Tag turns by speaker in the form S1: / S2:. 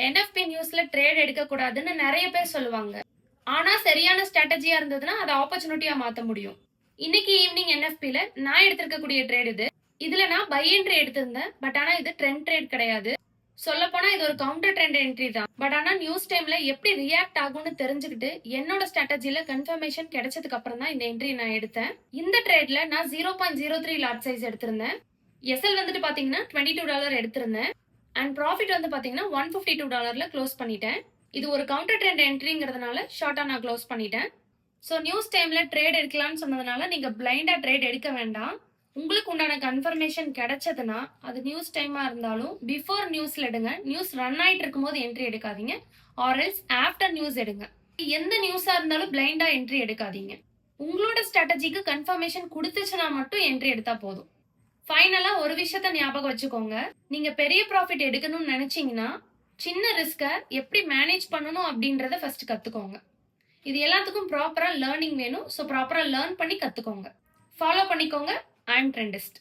S1: NFP நியூஸ்ல trade எடுக்க கூடாதுன்னு நிறைய பேர் சொல்லுவாங்க. ஆனா சரியான ஸ்ட்ராட்டஜியா இருந்ததுன்னா அதை ஆப்பர்ச்சுனிட்டியா மாத்த முடியும். இன்னைக்கு ஈவினிங் என்எஃப்பில நான் எடுத்திருக்கக்கூடிய ட்ரேட் இது. இதுல நான் பை என்ட்ரி எடுத்திருந்தேன். பட் ஆனா இது ட்ரெண்ட் ட்ரேட் கிடையாது. சொல்ல போனா இது ஒரு கவுண்டர் ட்ரெண்ட் என்ட்ரி தான். பட் ஆனா நியூஸ் டைம்ல எப்படி ரியாக்ட் ஆகும்னு தெரிஞ்சுக்கிட்டு என்னோட ஸ்ட்ராட்டஜில கன்ஃபர்மேஷன் கிடைச்சதுக்கு அப்புறம் தான் இந்த என்ட்ரி நான் எடுத்தேன். இந்த ட்ரேட்ல நான் 0.03 லாட் சைஸ் எடுத்திருந்தேன். எஸ்எல் வந்துட்டு பாத்தீங்கன்னா $22 எடுத்திருந்தேன். அண்ட் ப்ராஃபிட் வந்து பாத்தீங்கன்னா $152 க்ளோஸ் பண்ணிட்டேன். இது ஒரு கவுண்டர் ட்ரெண்ட் என்ட்ரிங்கிறதுனால ஷார்ட்டா நான் க்ளோஸ் பண்ணிட்டேன். ஸோ நியூஸ் டைம்ல ட்ரேட் எடுக்கலாம்னு சொன்னதுனால நீங்க பிளைண்டா ட்ரேட் எடுக்க வேண்டாம். உங்களுக்கு உண்டான கன்ஃபர்மேஷன் கிடைச்சதுன்னா அது நியூஸ் டைமா இருந்தாலும் பிஃபோர் நியூஸ்ல எடுங்க. நியூஸ் ரன் ஆயிட்டு இருக்கும் போது என்ட்ரி எடுக்காதீங்க. ஆர்எல்ஸ் ஆஃப்டர் நியூஸ் எடுங்க. எந்த நியூஸா இருந்தாலும் பிளைண்டா என்ட்ரி எடுக்காதீங்க. உங்களோட ஸ்ட்ராட்டஜிக்கு கன்ஃபர்மேஷன் கொடுத்துச்சுன்னா மட்டும் என்ட்ரி எடுத்தா போதும். ஃபைனலா ஒரு விஷயத்த ஞாபகம் வச்சுக்கோங்க. நீங்க பெரிய ப்ராஃபிட் எடுக்கணும்னு நினைச்சீங்கன்னா சின்ன ரிஸ்க எப்படி மேனேஜ் பண்ணணும் அப்படின்றத ஃபர்ஸ்ட் கத்துக்கோங்க. இது எல்லாத்துக்கும் ப்ராப்பரா லேர்னிங் வேணும். ஸோ ப்ராப்பரா லேர்ன் பண்ணி கத்துக்கோங்க. ஃபாலோ பண்ணிக்கோங்க. I am ட்ரெண்டிஸ்ட்.